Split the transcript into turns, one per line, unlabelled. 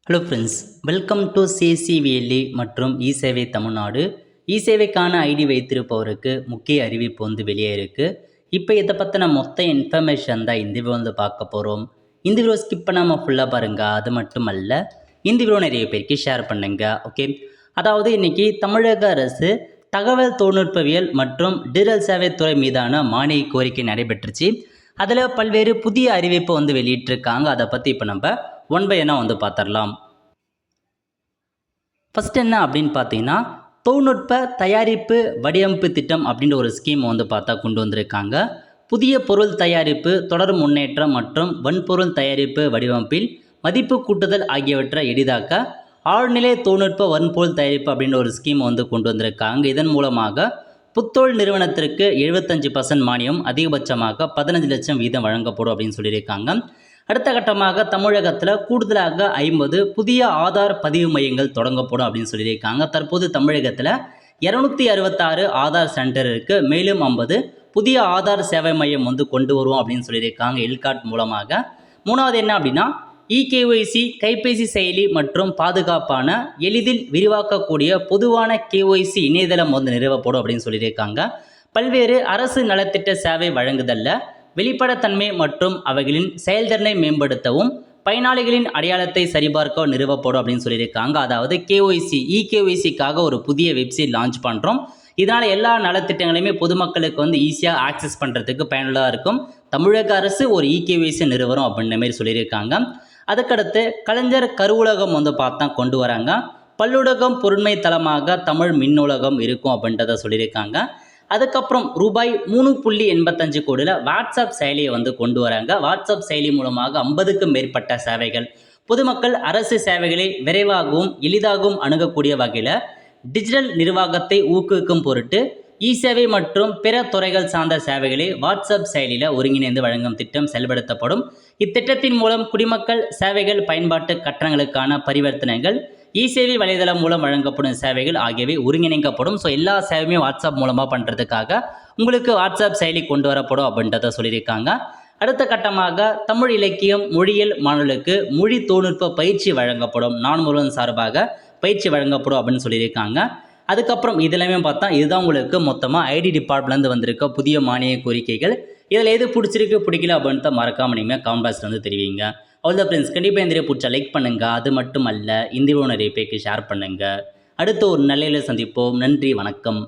Hello friends, welcome to சிசிவிஎல்இ மற்றும் இ சேவை தமிழ்நாடு. இ சேவைக்கான ஐடி வைத்திருப்பவருக்கு முக்கிய அறிவிப்பு வெளியே இருக்குது. இப்போ இதை பற்றின மொத்த இன்ஃபர்மேஷன் தான் இந்த வீடியோ பார்க்க போகிறோம். இந்த வீடியோ ஸ்கிப் பண்ணாமல் ஃபுல்லாக பாருங்கள். அது மட்டும் அல்ல, இந்த வீடியோ நிறைய பேருக்கு ஷேர் பண்ணுங்க. ஓகே, அதாவது இன்னைக்கு தமிழக அரசு தகவல் தொழில்நுட்பவியல் மற்றும் டிஜிட்டல் சேவைத்துறை மீதான மானிய கோரிக்கை நடைபெற்றுச்சு. அதில் பல்வேறு புதிய அறிவிப்பு வெளியிட்டிருக்காங்க. அதை பற்றி இப்போ நம்ம ஒன் பை ஒன்னாக பார்த்துடலாம். ஃபஸ்ட் என்ன அப்படின்னு பார்த்தீங்கன்னா, தொழில்நுட்ப தயாரிப்பு வடிவமைப்பு திட்டம் அப்படின்ற ஒரு ஸ்கீம் பார்த்தா கொண்டு வந்திருக்காங்க. புதிய பொருள் தயாரிப்பு, தொடர் முன்னேற்றம் மற்றும் வன்பொருள் தயாரிப்பு வடிவமைப்பில் மதிப்பு கூட்டுதல் ஆகியவற்றை எளிதாக்க ஆழ்நிலை தொழில்நுட்ப வன்பொருள் தயாரிப்பு அப்படின்ற ஒரு ஸ்கீம் கொண்டு வந்திருக்காங்க. இதன் மூலமாக புத்தொழில் நிறுவனத்திற்கு 75% மானியம், அதிகபட்சமாக 15 லட்சம் வீதம் வழங்கப்படும் அப்படின்னு சொல்லியிருக்காங்க. அடுத்த கட்டமாக தமிழகத்தில் கூடுதலாக 50 புதிய ஆதார் பதிவு மையங்கள் தொடங்கப்படும் அப்படின்னு சொல்லியிருக்காங்க. தற்போது தமிழகத்தில் 266 ஆதார் சென்டர் இருக்குது. மேலும் 50 புதிய ஆதார் சேவை மையம் கொண்டு வருவோம் அப்படின்னு சொல்லியிருக்காங்க எல்காட் மூலமாக. மூணாவது என்ன அப்படின்னா, இகேஒய்சி கைபேசி செயலி மற்றும் பாதுகாப்பான எளிதில் விரிவாக்கக்கூடிய பொதுவான கேஒய்சி இணையதளம் நிறுவப்படும் அப்படின்னு சொல்லியிருக்காங்க. பல்வேறு அரசு நலத்திட்ட சேவை வழங்குதலில் வெளிப்படைத்தன்மை மற்றும் அவைகளின் செயல்திறனை மேம்படுத்தவும் பயனாளிகளின் அடையாளத்தை சரிபார்க்க நிறுவப்படும் அப்படின்னு சொல்லியிருக்காங்க. அதாவது இகேஒய்சிக்காக ஒரு புதிய வெப்சைட் லான்ச் பண்ணுறோம். இதனால் எல்லா நலத்திட்டங்களையுமே பொதுமக்களுக்கு ஈஸியாக ஆக்சஸ் பண்ணுறதுக்கு பயனுள்ளதாக இருக்கும். தமிழக அரசு ஒரு இகேஒய்சி நிறுவனம் அப்படின்ற மாதிரி சொல்லியிருக்காங்க. அதுக்கடுத்து கலைஞர் கருவுலகம் பார்த்தா கொண்டு வராங்க. பல்லுலகம் பொருண்மை தளமாக தமிழ் மின்னுலகம் இருக்கும் அப்படின்றத சொல்லியிருக்காங்க. அதுக்கப்புறம் ரூபாய் 3.85 கோடியில் வாட்ஸ்அப் செயலியை கொண்டு வராங்க. வாட்ஸ்அப் செயலி மூலமாக 50க்கும் மேற்பட்ட சேவைகள் பொதுமக்கள் அரசு சேவைகளை விரைவாகவும் எளிதாகவும் அணுகக்கூடிய வகையில் டிஜிட்டல் நிர்வாகத்தை ஊக்குவிக்கும் பொருட்டு இ சேவை மற்றும் பிற துறைகள் சார்ந்த சேவைகளை வாட்ஸ்அப் செயலியில் ஒருங்கிணைந்து வழங்கும் திட்டம் செயல்படுத்தப்படும். இத்திட்டத்தின் மூலம் குடிமக்கள் சேவைகள் பயன்பாட்டு கட்டணங்களுக்கான பரிவர்த்தனைகள், இ சேவை வலைதளம் மூலம் வழங்கப்படும் சேவைகள் ஆகியவை ஒருங்கிணைக்கப்படும். ஸோ எல்லா சேவையுமே வாட்ஸ்அப் மூலமாக பண்ணுறதுக்காக உங்களுக்கு வாட்ஸ்அப் செயலி கொண்டு வரப்படும் அப்படின்றத சொல்லியிருக்காங்க. அடுத்த கட்டமாக தமிழ் இலக்கியம் மொழியியல் மாணவர்களுக்கு மொழி தொழில்நுட்ப பயிற்சி வழங்கப்படும். நான் முதல்வன் சார்பாக பயிற்சி வழங்கப்படும் அப்படின்னு சொல்லியிருக்காங்க. அதுக்கப்புறம் இதெல்லாமே பார்த்தா இதுதான் உங்களுக்கு மொத்தமாக ஐடி டிபார்ட்மெண்ட்லேருந்து வந்திருக்க புதிய மானிய கோரிக்கைகள். இதில் எது பிடிச்சிருக்கு பிடிக்கல அப்படின்ட்டு மறக்காமல் நீங்கள் காமெண்ட் பாக்ஸில் தெரிவிங்க. அவ்வளோ ஃப்ரெண்ட்ஸ், கண்டிப்பாக இந்த வீடியோ பிடிச்சா லைக் பண்ணுங்கள். அது மட்டும் அல்ல, இந்த வீடியோ நிறைய பேருக்கு ஷேர் பண்ணுங்கள். அடுத்து ஒரு நல்ல சந்திப்போம். நன்றி, வணக்கம்.